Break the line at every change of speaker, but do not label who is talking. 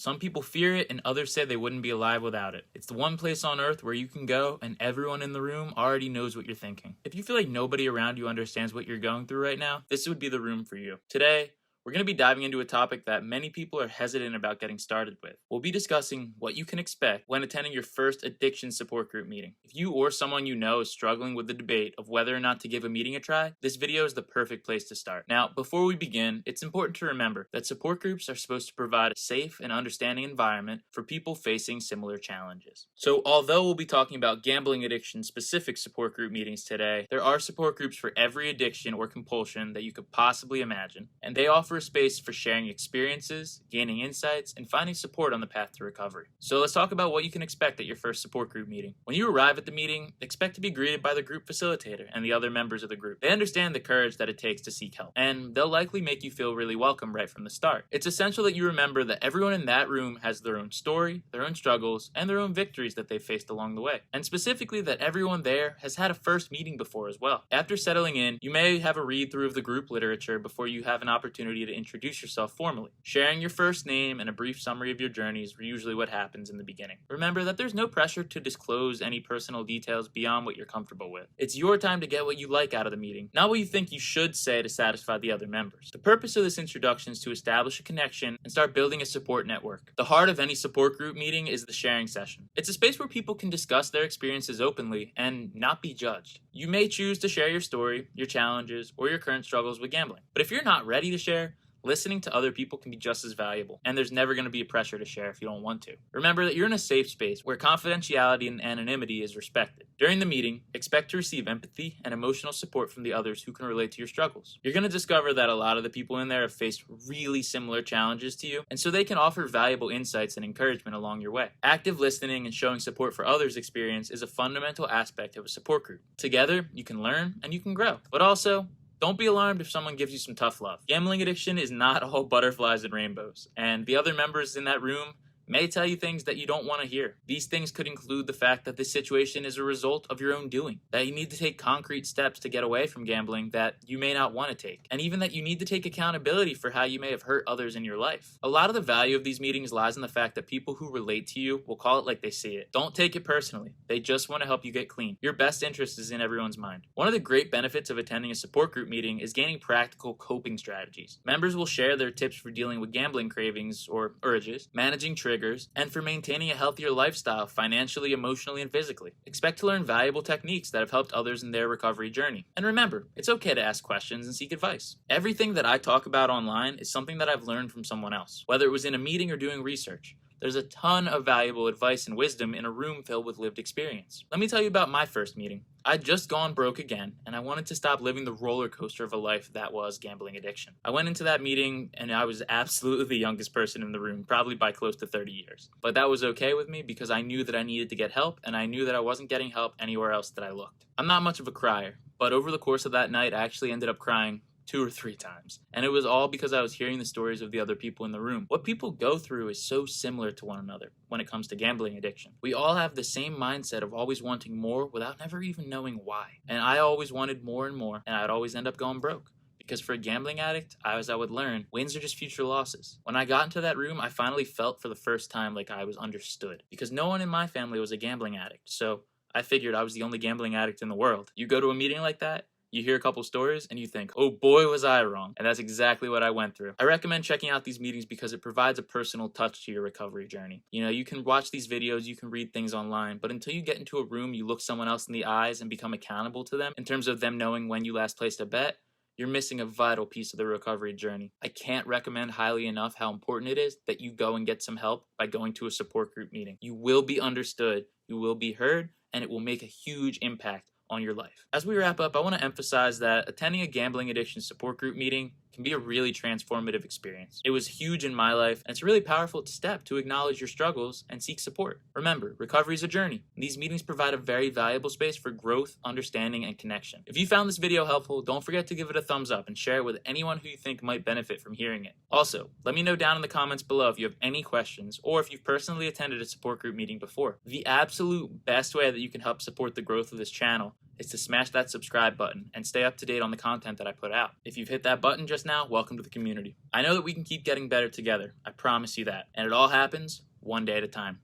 Some people fear it and others say they wouldn't be alive without it. It's the one place on earth where you can go and everyone in the room already knows what you're thinking. If you feel like nobody around you understands what you're going through right now, this would be the room for you. Today, we're going to be diving into a topic that many people are hesitant about getting started with. We'll be discussing what you can expect when attending your first addiction support group meeting. If you or someone you know is struggling with the debate of whether or not to give a meeting a try, this video is the perfect place to start. Now, before we begin, it's important to remember that support groups are supposed to provide a safe and understanding environment for people facing similar challenges. So, although we'll be talking about gambling addiction specific support group meetings today, there are support groups for every addiction or compulsion that you could possibly imagine, and they offer a space for sharing experiences, gaining insights, and finding support on the path to recovery. So let's talk about what you can expect at your first support group meeting. When you arrive at the meeting, expect to be greeted by the group facilitator and the other members of the group. They understand the courage that it takes to seek help, and they'll likely make you feel really welcome right from the start. It's essential that you remember that everyone in that room has their own story, their own struggles, and their own victories that they've faced along the way. And specifically that everyone there has had a first meeting before as well. After settling in, you may have a read through of the group literature before you have an opportunity to introduce yourself formally. Sharing your first name and a brief summary of your journey is usually what happens in the beginning. Remember that there's no pressure to disclose any personal details beyond what you're comfortable with. It's your time to get what you like out of the meeting, not what you think you should say to satisfy the other members. The purpose of this introduction is to establish a connection and start building a support network. The heart of any support group meeting is the sharing session. It's a space where people can discuss their experiences openly and not be judged. You may choose to share your story, your challenges, or your current struggles with gambling. But if you're not ready to share, listening to other people can be just as valuable, and there's never going to be a pressure to share if you don't want to. Remember that you're in a safe space where confidentiality and anonymity is respected. During the meeting, expect to receive empathy and emotional support from the others who can relate to your struggles. You're going to discover that a lot of the people in there have faced really similar challenges to you, and so they can offer valuable insights and encouragement along your way. Active listening and showing support for others' experience is a fundamental aspect of a support group. Together, you can learn and you can grow, but also, don't be alarmed if someone gives you some tough love. Gambling addiction is not all butterflies and rainbows, and the other members in that room may tell you things that you don't want to hear. These things could include the fact that this situation is a result of your own doing, that you need to take concrete steps to get away from gambling that you may not want to take, and even that you need to take accountability for how you may have hurt others in your life. A lot of the value of these meetings lies in the fact that people who relate to you will call it like they see it. Don't take it personally. They just want to help you get clean. Your best interest is in everyone's mind. One of the great benefits of attending a support group meeting is gaining practical coping strategies. Members will share their tips for dealing with gambling cravings or urges, managing triggers, and for maintaining a healthier lifestyle financially, emotionally, and physically. Expect to learn valuable techniques that have helped others in their recovery journey. And remember, it's okay to ask questions and seek advice. Everything that I talk about online is something that I've learned from someone else, whether it was in a meeting or doing research. There's a ton of valuable advice and wisdom in a room filled with lived experience. Let me tell you about my first meeting. I'd just gone broke again, and I wanted to stop living the roller coaster of a life that was gambling addiction. I went into that meeting, and I was absolutely the youngest person in the room, probably by close to 30 years. But that was okay with me because I knew that I needed to get help, and I knew that I wasn't getting help anywhere else that I looked. I'm not much of a crier, but over the course of that night, I actually ended up crying 2 or 3 times. And it was all because I was hearing the stories of the other people in the room. What people go through is so similar to one another when it comes to gambling addiction. We all have the same mindset of always wanting more without never even knowing why. And I always wanted more and more, and I'd always end up going broke. Because for a gambling addict, as I would learn, wins are just future losses. When I got into that room, I finally felt for the first time like I was understood. Because no one in my family was a gambling addict, so I figured I was the only gambling addict in the world. You go to a meeting like that, you hear a couple stories and you think, oh boy, was I wrong. And that's exactly what I went through. I recommend checking out these meetings because it provides a personal touch to your recovery journey. You know, you can watch these videos, you can read things online, but until you get into a room, you look someone else in the eyes and become accountable to them in terms of them knowing when you last placed a bet, you're missing a vital piece of the recovery journey. I can't recommend highly enough how important it is that you go and get some help by going to a support group meeting. You will be understood, you will be heard, and it will make a huge impact on your life. As we wrap up, I want to emphasize that attending a gambling addiction support group meeting can be a really transformative experience. It was huge in my life, and it's a really powerful step to acknowledge your struggles and seek support. Remember, recovery is a journey, and these meetings provide a very valuable space for growth, understanding, and connection. If you found this video helpful, don't forget to give it a thumbs up and share it with anyone who you think might benefit from hearing it. Also, let me know down in the comments below if you have any questions or if you've personally attended a support group meeting before. The absolute best way that you can help support the growth of this channel is to smash that subscribe button and stay up to date on the content that I put out. If you've hit that button just now, welcome to the community. I know that we can keep getting better together. I promise you that. And it all happens one day at a time.